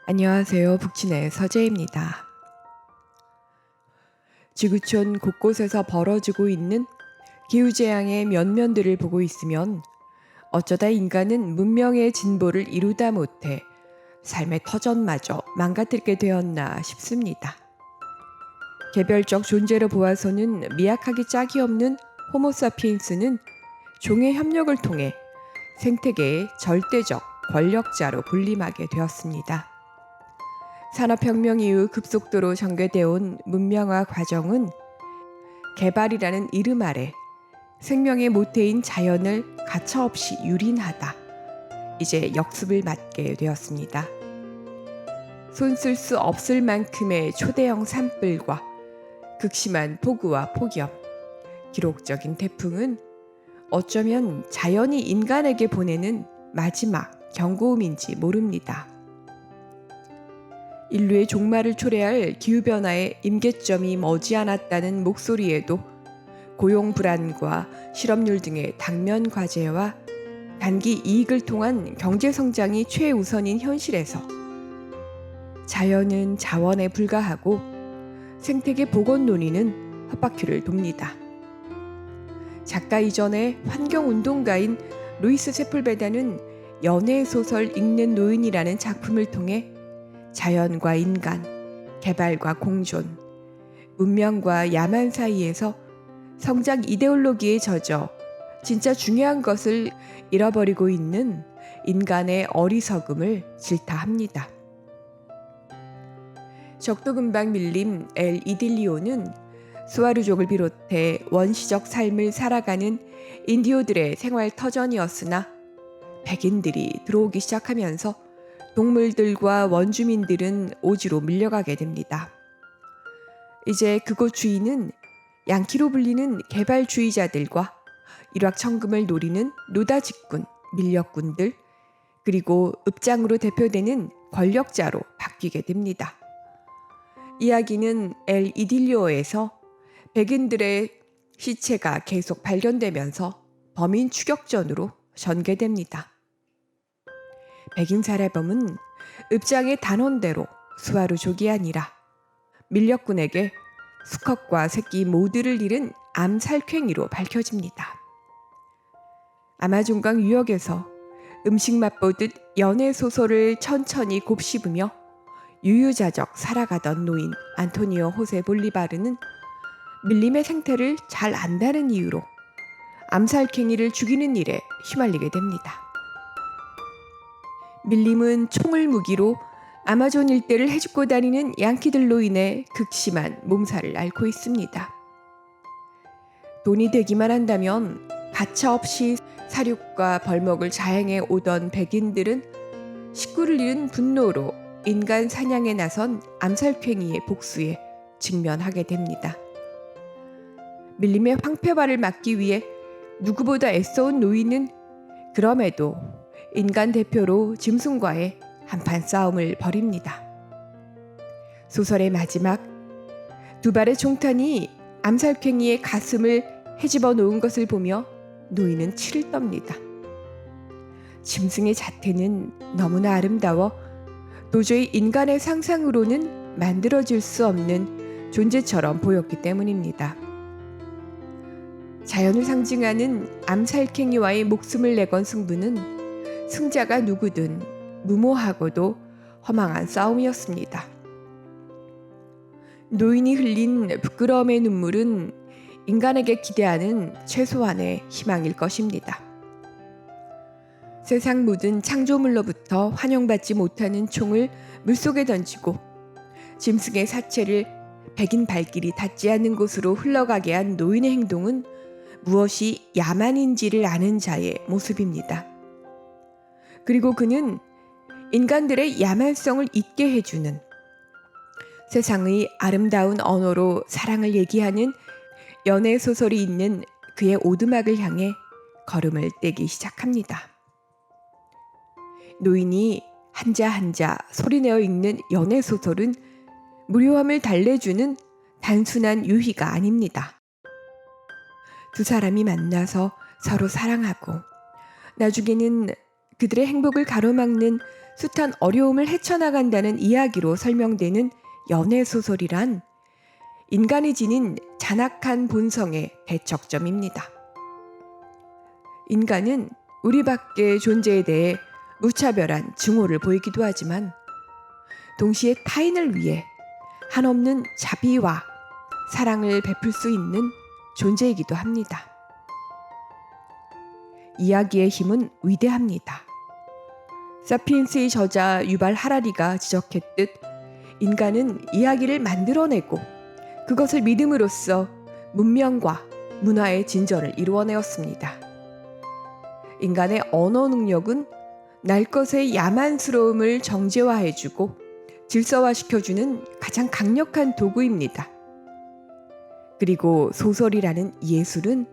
안녕하세요. 북친의 서재입니다. 지구촌 곳곳에서 벌어지고 있는 기후재앙의 면면들을 보고 있으면 어쩌다 인간은 문명의 진보를 이루다 못해 삶의 터전마저 망가뜨리게 되었나 싶습니다. 개별적 존재로 보아서는 미약하기 짝이 없는 호모사피엔스는 종의 협력을 통해 생태계의 절대적 권력자로 군림하게 되었습니다. 산업혁명 이후 급속도로 전개되어 온 문명화 과정은 개발이라는 이름 아래 생명의 모태인 자연을 가차없이 유린하다. 이제 역습을 맞게 되었습니다. 손 쓸 수 없을 만큼의 초대형 산불과 극심한 폭우와 폭염, 기록적인 태풍은 어쩌면 자연이 인간에게 보내는 마지막 경고음인지 모릅니다. 인류의 종말을 초래할 기후변화의 임계점이 머지않았다는 목소리에도 고용 불안과 실업률 등의 당면 과제와 단기 이익을 통한 경제 성장이 최우선인 현실에서 자연은 자원에 불과하고 생태계 복원 논의는 헛바퀴를 돕니다. 작가 이전의 환경운동가인 루이스 세풀베다는 연애 소설 읽는 노인이라는 작품을 통해 자연과 인간, 개발과 공존, 문명과 야만 사이에서 성장 이데올로기에 젖어 진짜 중요한 것을 잃어버리고 있는 인간의 어리석음을 질타합니다. 적도 금방 밀림 엘 이딜리오는 수아르족을 비롯해 원시적 삶을 살아가는 인디오들의 생활 터전이었으나 백인들이 들어오기 시작하면서 동물들과 원주민들은 오지로 밀려가게 됩니다. 이제 그곳 주인은 양키로 불리는 개발주의자들과 일확천금을 노리는 노다지꾼, 밀렵꾼들, 그리고 읍장으로 대표되는 권력자로 바뀌게 됩니다. 이야기는 엘 이딜리오에서 백인들의 시체가 계속 발견되면서 범인 추격전으로 전개됩니다. 백인 살해범은 읍장의 단언대로 수아르족이 아니라 밀렵꾼에게 수컷과 새끼 모두를 잃은 암살쾡이로 밝혀집니다. 아마존강 유역에서 음식 맛보듯 연애 소설을 천천히 곱씹으며 유유자적 살아가던 노인 안토니오 호세 볼리바르는 밀림의 생태를 잘 안다는 이유로 암살쾡이를 죽이는 일에 휘말리게 됩니다. 밀림은 총을 무기로 아마존 일대를 헤집고 다니는 양키들로 인해 극심한 몸살을 앓고 있습니다. 돈이 되기만 한다면 가차없이 사륙과 벌목을 자행해 오던 백인들은 식구를 잃은 분노로 인간 사냥에 나선 암살쾡이의 복수에 직면하게 됩니다. 밀림의 황폐화를 막기 위해 누구보다 애써온 노인은 그럼에도 인간 대표로 짐승과의 한판 싸움을 벌입니다. 소설의 마지막, 두 발의 총탄이 암살쾡이의 가슴을 헤집어 놓은 것을 보며 노인은 치를 떱니다. 짐승의 자태는 너무나 아름다워 도저히 인간의 상상으로는 만들어질 수 없는 존재처럼 보였기 때문입니다. 자연을 상징하는 암살쾡이와의 목숨을 내건 승부는 승자가 누구든 무모하고도 허망한 싸움이었습니다. 노인이 흘린 부끄러움의 눈물은 인간에게 기대하는 최소한의 희망일 것입니다. 세상 모든 창조물로부터 환영받지 못하는 총을 물속에 던지고 짐승의 사체를 백인 발길이 닿지 않는 곳으로 흘러가게 한 노인의 행동은 무엇이 야만인지를 아는 자의 모습입니다. 그리고 그는 인간들의 야만성을 잊게 해주는 세상의 아름다운 언어로 사랑을 얘기하는 연애 소설이 있는 그의 오두막을 향해 걸음을 떼기 시작합니다. 노인이 한자 한자 소리내어 읽는 연애 소설은 무료함을 달래주는 단순한 유희가 아닙니다. 두 사람이 만나서 서로 사랑하고 나중에는 그들의 행복을 가로막는 숱한 어려움을 헤쳐나간다는 이야기로 설명되는 연애소설이란 인간이 지닌 잔악한 본성의 대척점입니다. 인간은 우리 밖의 존재에 대해 무차별한 증오를 보이기도 하지만 동시에 타인을 위해 한없는 자비와 사랑을 베풀 수 있는 존재이기도 합니다. 이야기의 힘은 위대합니다. 사피엔스의 저자 유발 하라리가 지적했듯 인간은 이야기를 만들어내고 그것을 믿음으로써 문명과 문화의 진전을 이루어내었습니다. 인간의 언어 능력은 날 것의 야만스러움을 정제화해주고 질서화시켜주는 가장 강력한 도구입니다. 그리고 소설이라는 예술은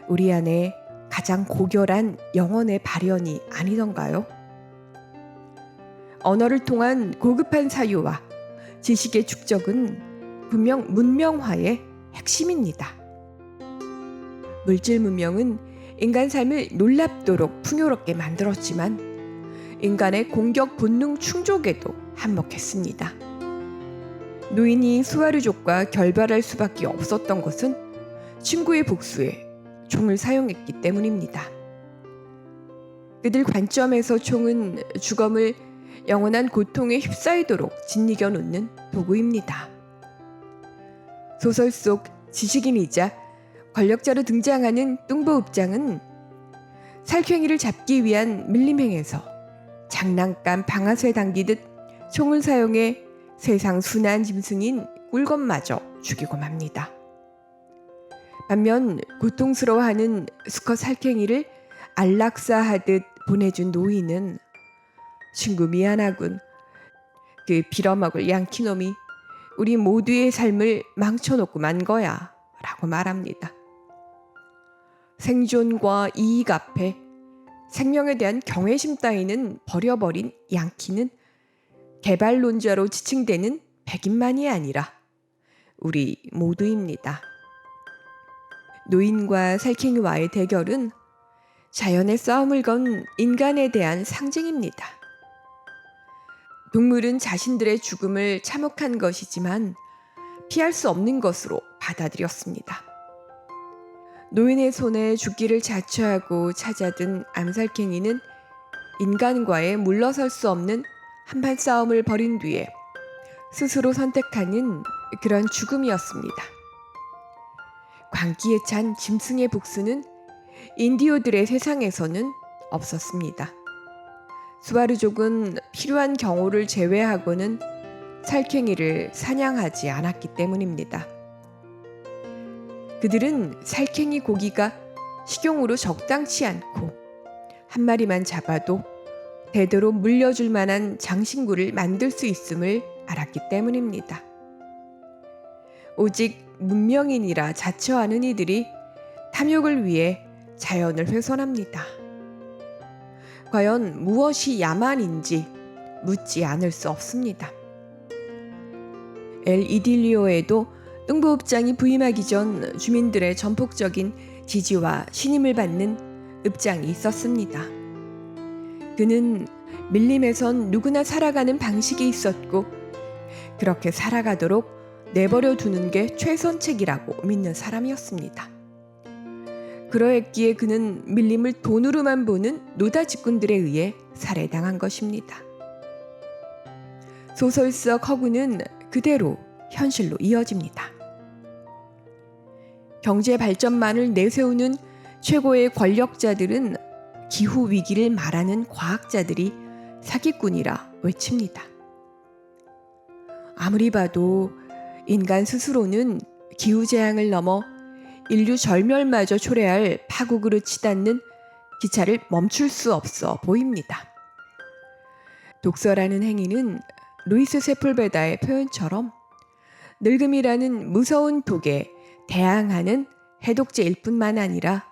우리 안에 가장 고결한 영혼의 발현이 아니던가요? 언어를 통한 고급한 사유와 지식의 축적은 분명 문명화의 핵심입니다. 물질 문명은 인간 삶을 놀랍도록 풍요롭게 만들었지만 인간의 공격 본능 충족에도 한몫했습니다. 노인이 수아르족과 결별할 수밖에 없었던 것은 친구의 복수에 총을 사용했기 때문입니다. 그들 관점에서 총은 죽음을 영원한 고통에 휩싸이도록 짓이겨 놓는 도구입니다. 소설 속 지식인이자 권력자로 등장하는 뚱보읍장은 살쾡이를 잡기 위한 밀림행에서 장난감 방아쇠 당기듯 총을 사용해 세상 순한 짐승인 꿀검마저 죽이고 맙니다. 반면 고통스러워하는 수컷 살쾡이를 안락사하듯 보내준 노인은 친구 미안하군. 그 빌어먹을 양키놈이 우리 모두의 삶을 망쳐놓고 만 거야 라고 말합니다. 생존과 이익 앞에 생명에 대한 경외심 따위는 버려버린 양키는 개발론자로 지칭되는 백인만이 아니라 우리 모두입니다. 노인과 살쾡이와의 대결은 자연의 싸움을 건 인간에 대한 상징입니다. 동물은 자신들의 죽음을 참혹한 것이지만 피할 수 없는 것으로 받아들였습니다. 노인의 손에 죽기를 자처하고 찾아든 암살갱이는 인간과의 물러설 수 없는 한판 싸움을 벌인 뒤에 스스로 선택하는 그런 죽음이었습니다. 광기에 찬 짐승의 복수는 인디오들의 세상에서는 없었습니다. 수아르족은 필요한 경우를 제외하고는 살쾡이를 사냥하지 않았기 때문입니다. 그들은 살쾡이 고기가 식용으로 적당치 않고 한 마리만 잡아도 대대로 물려줄 만한 장신구를 만들 수 있음을 알았기 때문입니다. 오직 문명인이라 자처하는 이들이 탐욕을 위해 자연을 훼손합니다. 과연 무엇이 야만인지 묻지 않을 수 없습니다. 엘 이딜리오에도 뚱보읍장이 부임하기 전 주민들의 전폭적인 지지와 신임을 받는 읍장이 있었습니다. 그는 밀림에선 누구나 살아가는 방식이 있었고 그렇게 살아가도록 내버려 두는 게 최선책이라고 믿는 사람이었습니다. 그러했기에 그는 밀림을 돈으로만 보는 노다지꾼들에 의해 살해당한 것입니다. 소설 속 허구는 그대로 현실로 이어집니다. 경제 발전만을 내세우는 최고의 권력자들은 기후 위기를 말하는 과학자들이 사기꾼이라 외칩니다. 아무리 봐도 인간 스스로는 기후재앙을 넘어 인류 절멸마저 초래할 파국으로 치닫는 기차를 멈출 수 없어 보입니다. 독서라는 행위는 루이스 세풀베다의 표현처럼 늙음이라는 무서운 독에 대항하는 해독제일 뿐만 아니라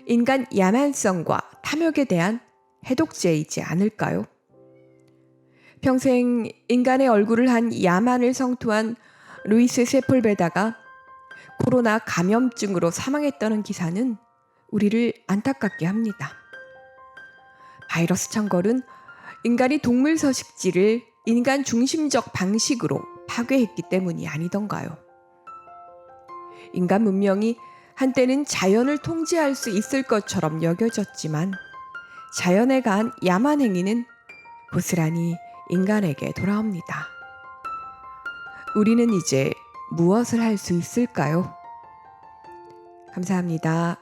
인간 야만성과 탐욕에 대한 해독제이지 않을까요? 평생 인간의 얼굴을 한 야만을 성토한 루이스 세풀베다가 코로나 감염증으로 사망했다는 기사는 우리를 안타깝게 합니다. 바이러스 창궐은 인간이 동물 서식지를 인간 중심적 방식으로 파괴했기 때문이 아니던가요? 인간 문명이 한때는 자연을 통제할 수 있을 것처럼 여겨졌지만 자연에 가한 야만 행위는 고스란히 인간에게 돌아옵니다. 우리는 이제 무엇을 할 수 있을까요? 감사합니다.